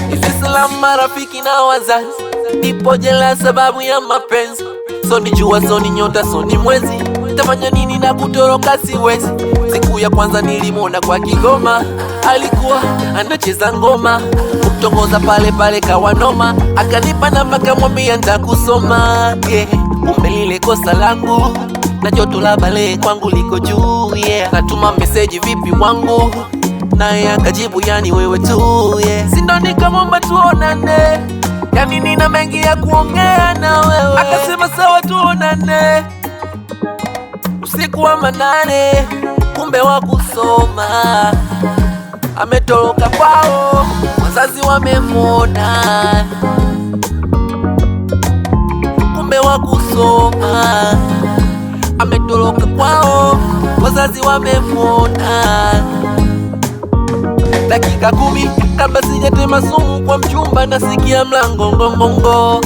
Hivi salamu marafiki na wazazi, nipo jela sababu ya mapenzi. So ni jua, so ni nyota, so ni mwezi, tafanya nini na kutoroka siwezi. Siku ya kwanza nilimwona kwa Kigoma, alikuwa anacheza ngoma, kutongoza pale pale kawa noma. Akanipa namba kamwambia nitakusoma, yeah. Kumbe lile kosa langu, na joto la bale kwangu liko juu, yeah. Natuma message vipi wangu, naye akajibu yani wewe tu, yeah. Sindo nikamwomba tuonane, yani nina mengi ya kuongea na wewe. Akasema sawa tuonane. Usiku wa manane, kumbe wa kusoma, ametoroka kwao, wazazi wamemwona. Kumbe wa kusoma, ametoroka kwao, wazazi wamemwona. Dakika 10 kabla sijatema sumu kwa mchumba, nasikia mlango ngongongo.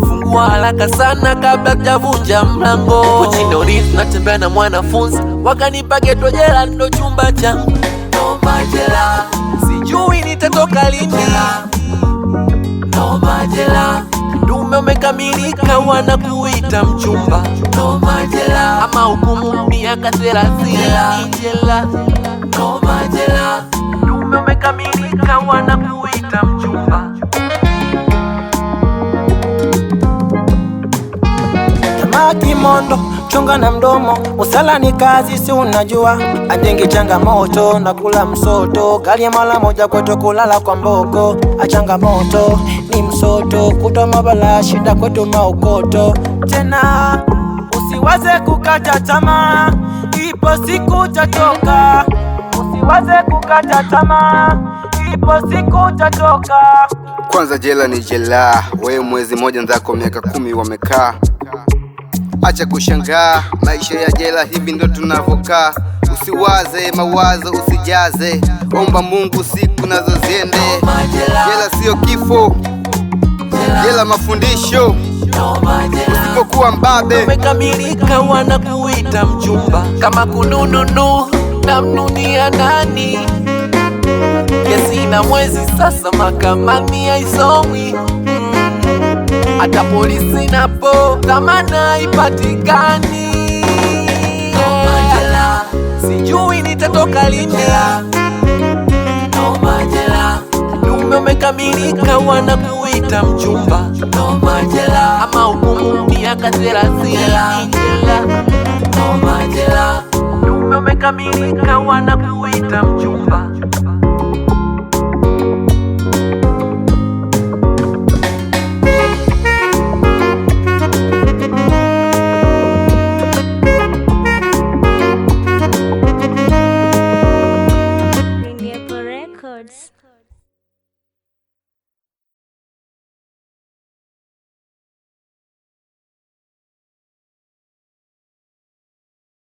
Fungua haraka sana kabla sijavunja mlango. Uchinorizi natembea na mwanafunzi, wakanipa geto jela ndo chumba changu. Noma jela, sijui nitatoka lini. Noma jela, dume umekamilika wanakuita mchumba. Noma jela, ama hukumu miaka 30 jela. Noma jela, dume umekamilika wanakuita mchumba. Kimondo, chunga na mdomo, usala ni kazi si unajua. Ajengi changamoto na kula msoto, gari mara moja kwetu kulala kwa mbogo. Achangamoto ni msoto, kutoma bala shida kwetu maukoto. Tena usiwaze kukata tamaa, ipo siku tatoka. Usiwaze kukata tamaa, ipo siku tatoka. Kwanza jela ni jela, wewe mwezi moja nzako miaka 10 wamekaa. Acha kushangaa, maisha ya jela hivi ndo tunavokaa. Usiwaze mawazo usijaze, omba Mungu siku nazo ziende. Jela sio kifo, jela mafundisho. Usipokuwa mbabe umekamilika wanakuita mchumba. Kama kunununu na mnunia nani, kesi na mwezi sasa mahakamani haisomwi. Hata polisi napo dhamana ipatikani. Noma jela, sijui nitatoka lini. Noma jela, dume umekamilika wanakuita mchumba. Noma jela, ama hukumu miaka 30 jela. Noma jela, dume umekamilika wanakuita mchumba.